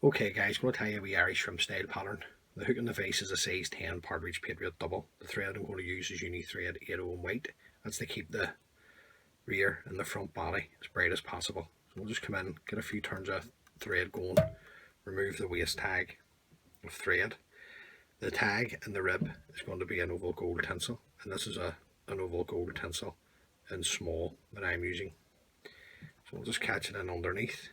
Okay guys, I'm going to tell you a wee Irish shrimp style pattern. The hook in the face is a size 10 partridge patriot double. The thread I'm going to use is uni thread 801 white. That's to keep the rear and the front body as bright as possible. So we'll just come in, get a few turns of thread going, remove the waist tag of thread. The tag and the rib is going to be an oval gold tinsel, and this is an oval gold tinsel in small that I'm using. So we'll just catch it in underneath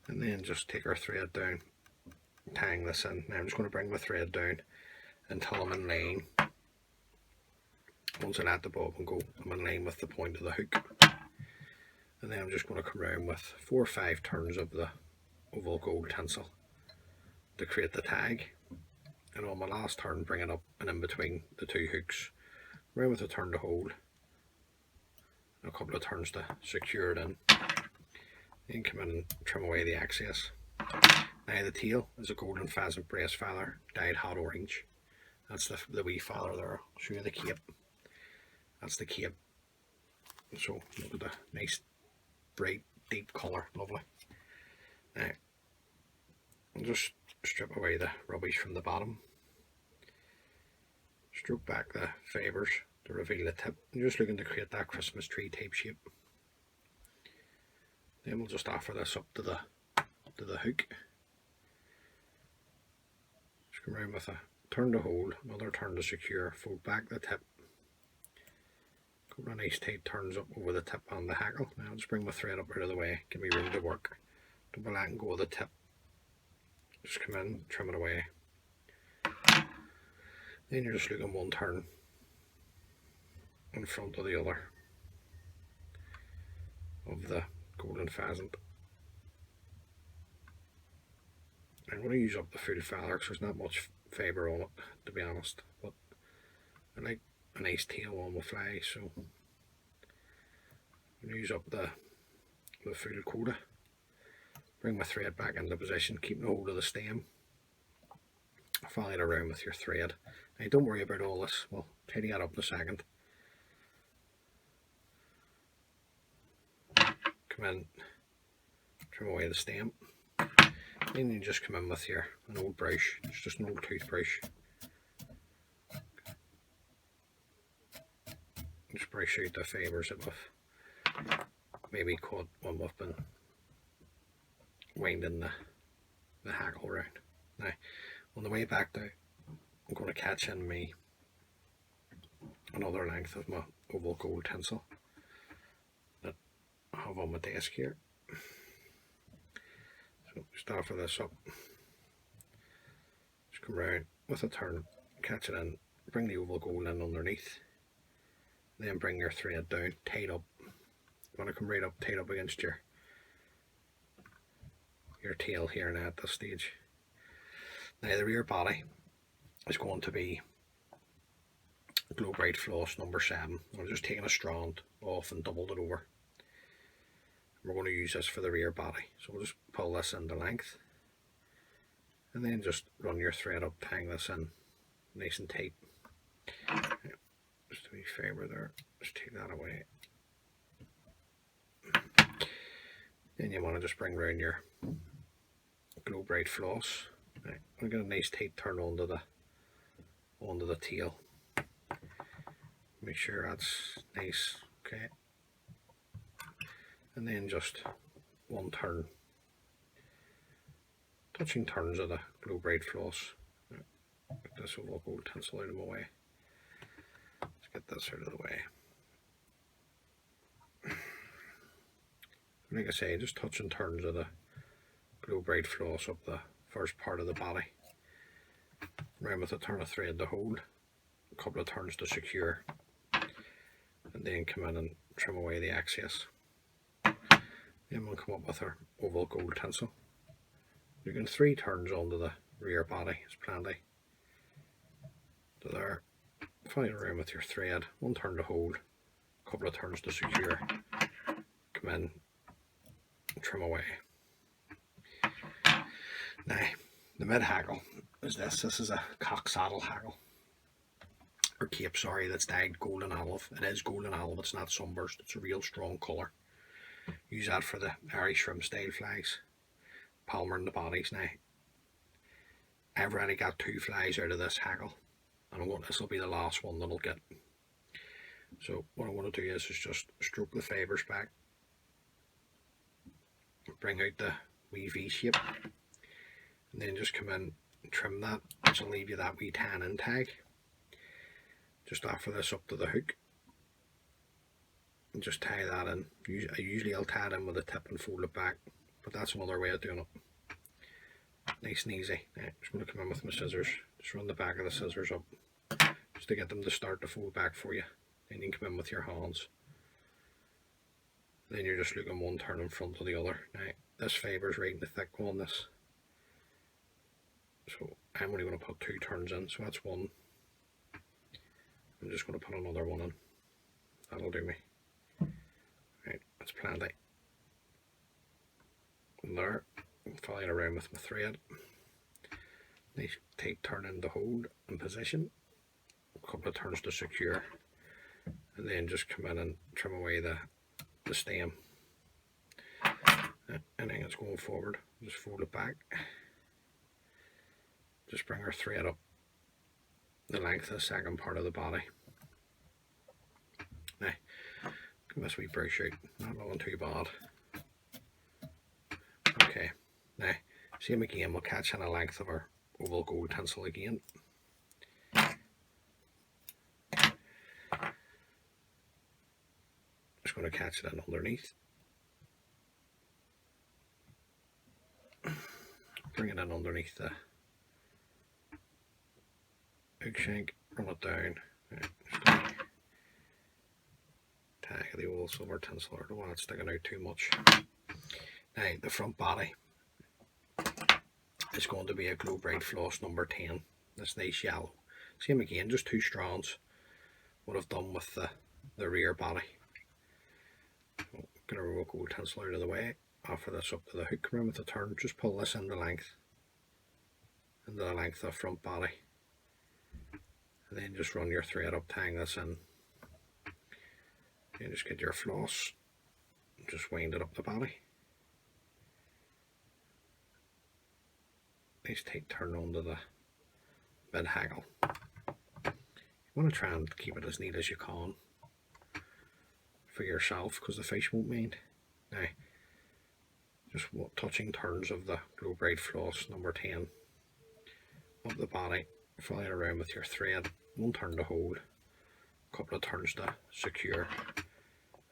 and then just take our thread down, tying this in. Now I'm just going to bring my thread down until I'm in line. Once I let the bobbin go, I'm in line with the point of the hook, and then I'm just going to come around with 4 or 5 turns of the oval gold tinsel to create the tag, and on my last turn bring it up and in between the two hooks, around with a turn to hold and a couple of turns to secure it in, then come in and trim away the excess. Now the tail is a golden pheasant breast feather dyed hot orange. That's the wee feather there. I'll show you the cape. That's the cape. So look at the nice bright deep colour, lovely. Now I'll just strip away the rubbish from the bottom, stroke back the fibres to reveal the tip. I'm just looking to create that Christmas tree type shape. Then we'll just offer this up to the hook. Just come around with a turn to hold, another turn to secure, fold back the tip, a couple of nice tight turns up over the tip on the hackle. Now I'll just bring my thread up out of the way, give me room to work. Don't be letting go of the tip. Just come in, trim it away. Then you're just looking one turn in front of the other of the golden pheasant. I'm going to use up the full feather because there's not much fibre on it, to be honest, but I like a nice tail on the fly, so I'm going to use up the full quota. Bring my thread back into position, keeping hold of the stem. Follow it around with your thread. Now don't worry about all this, we'll tidy that up in a second. Come in, trim away the stem. Then you just come in with an old brush, it's just an old toothbrush. Just brush out the fibres that we've maybe caught when we've been winding the hackle around. Now, on the way back down, I'm going to catch in another length of my oval gold tinsel that I have on my desk here. So just offer this up, just come round with a turn, catch it in, bring the oval gold in underneath, then bring your thread down, tight up. You want to come right up, tight up against your tail here now at this stage. Now the rear body is going to be Glo Bright Floss number 7. I'm just taking a strand off and doubled it over. We're going to use this for the rear body, so we'll just pull this into length and then just run your thread up, tying this in nice and tight. Just a wee fibre there, just take that away. Then you want to just bring round your Glo Bright Floss. Right, we're going to get a nice tight turn onto the tail. Make sure that's nice, okay. And then just one turn, touching turns of the Glo Bright Floss. Get this oval gold tinsel out of my way. Let's get this out of the way. Like I say, just touching turns of the Glo Bright Floss up the first part of the body. Around with a turn of thread to hold, a couple of turns to secure, and then come in and trim away the excess. Then we'll come up with our oval gold tinsel. You can 3 turns onto the rear body, is plenty. To there, follow it around with your thread, 1 turn to hold, a couple of turns to secure, come in, and trim away. Now, the mid hackle is this. This is a cock saddle hackle, or cape, sorry, that's dyed golden olive. It is golden olive, it's not sunburst, it's a real strong colour. Use that for the Irish shrimp style flags. palmering the bodies now. I've already got 2 flies out of this haggle, and this will be the last one that I'll get. So what I want to do is just stroke the fibres back, bring out the wee V shape, and then just come in and trim that, which will leave you that wee tan-in tag. Just offer this up to the hook and just tie that in. Usually I'll tie it in with a tip and fold it back, but that's another way of doing it. Nice and easy. Now, I'm just going to come in with my scissors, just run the back of the scissors up, just to get them to start to fold back for you. Then you can come in with your hands. Then you're just looking one turn in front of the other. Now, this fibre is right in the thick on this. So I'm only going to put 2 turns in, so that's 1. I'm just going to put another 1 in. That'll do me. Right, that's plenty. And there, I'm following around with my thread. Nice tight turn in the hold and position. A couple of turns to secure. And then just come in and trim away the stem. And then it's going forward. Just fold it back. Just bring our thread up the length of the second part of the body. Now, give this wee brush out, not looking too bad. Okay, now, same again, we'll catch in the length of our oval gold tinsel again. Just going to catch it in underneath. Bring it in underneath the hook shank, run it down. Right, tag the old silver tinsel, I don't want it sticking out too much. Now, the front body is going to be a Glo Bright floss number 10. This nice yellow. Same again, just 2 strands. What I've done with the rear body. I'm going to roll gold tinsel out of the way. Offer this up to the hook, come in with the turn, just pull this into the length of the front body. And then just run your thread up, tying this in. And just get your floss, just wind it up the body. Nice tight turn onto the mid haggle. You want to try and keep it as neat as you can for yourself, because the fish won't mind. Now, just touching turns of the Glo Bright floss number 10 up the body, follow it around with your thread, 1 turn to hold, a couple of turns to secure,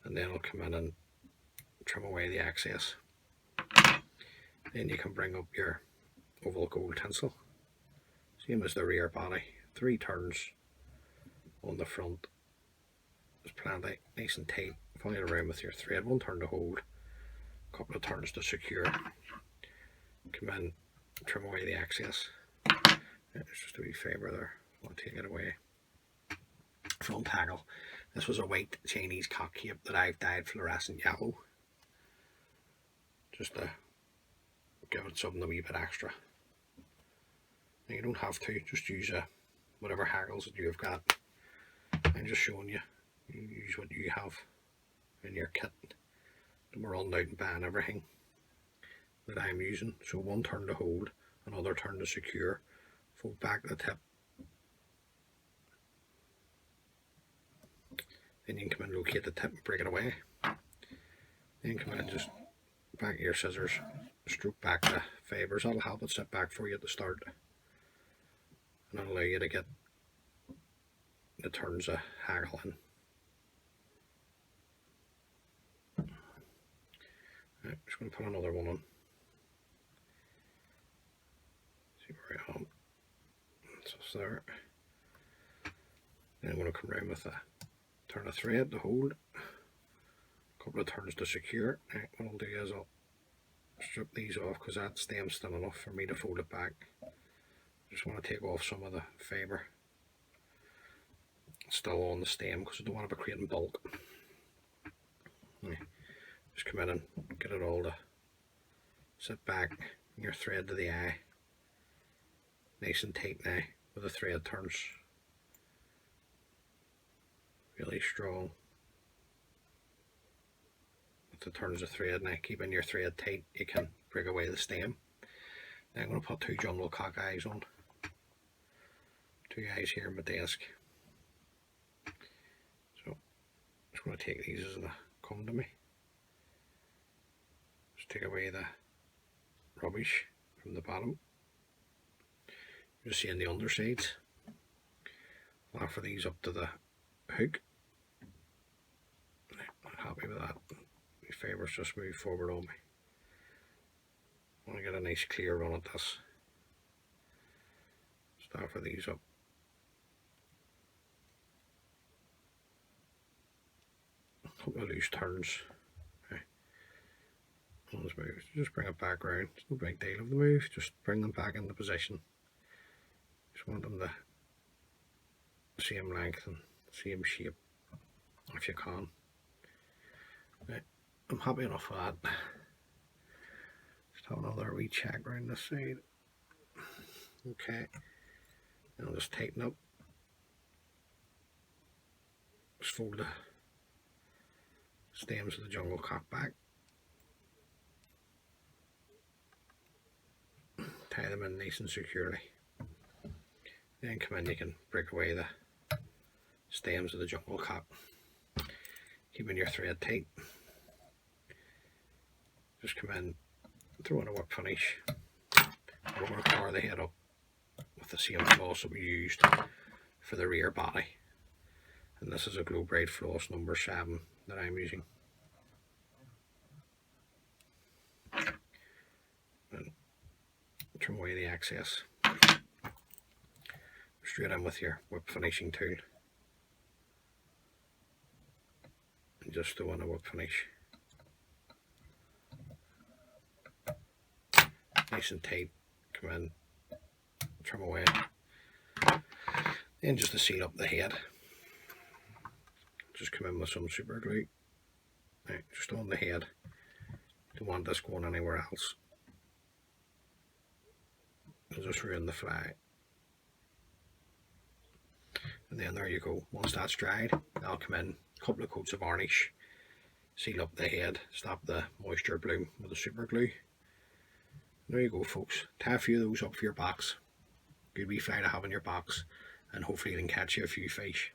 and then I'll come in and trim away the excess. Then you can bring up your oval gold tinsel, same as the rear body, 3 turns on the front, just plenty, nice and tight, follow it around with your thread, 1 turn to hold, a couple of turns to secure, come in, trim away the excess. There's just a wee fibre there, I'll take it away. Front haggle, this was a white Chinese cockcape that I've dyed fluorescent yellow, just to give it something a wee bit extra. Now, you don't have to, just use whatever haggles that you've got. I'm just showing you, use what you have in your kit. Don't run out and buying everything that I'm using. So 1 turn to hold, another turn to secure, fold back the tip, then you can come in and locate the tip and break it away. Then come in and just back your scissors, stroke back the fibres. That'll help it sit back for you at the start, and that'll allow you to get the turns of haggle in. Right, just going to put another 1 on. See where I am. So there. Then I'm going to come around with a turn of thread to hold, a couple of turns to secure. Right, what I'll do is I'll strip these off because that stem's still enough for me to fold it back. Just want to take off some of the fibre still on the stem because I don't want to be creating bulk. Right, just come in and get it all to sit back, your thread to the eye, nice and tight now with the thread turns. Really strong with the turns of thread. Now, keeping your thread tight, you can break away the stem. Now I'm going to put 2 jungle cock eyes on. 2 eyes here on my desk. So I'm just going to take these as they come to me. Just take away the rubbish from the bottom. Just seeing the undersides. I'll offer these up to the hook. Not happy with that. The fibres just move forward on me. I want to get a nice clear run at this. Just offer these up. A couple of loose turns. Okay. Just bring it back round. There's no big deal of the move. Just bring them back into position. Just want them the same length and same shape if you can. Right. I'm happy enough with that. Just have another wee check around this side. Okay. And I'll just tighten up. Just fold the stems of the jungle cock back. Tie them in nice and securely. Then come in, you can break away the stems of the jungle cock, keeping your thread tight. Just come in, throw in a whip finish. We're going to cover the head up with the same floss that we used for the rear body. And this is a Glo Bright floss number 7 that I'm using. And trim away the excess. Straight in with your whip finishing tool. And just throw in a whip finish. Nice and tight. Come in, trim away. Then just to seal up the head, just come in with some super glue. Right, just on the head. Don't want this going anywhere else. It'll just ruin the fly. And then there you go. Once that's dried, I'll come in, a couple of coats of varnish, seal up the head, stop the moisture bloom with the super glue. There you go, folks. Tie a few of those up for your box. Good wee fly to have in your box, and hopefully you can catch you a few fish.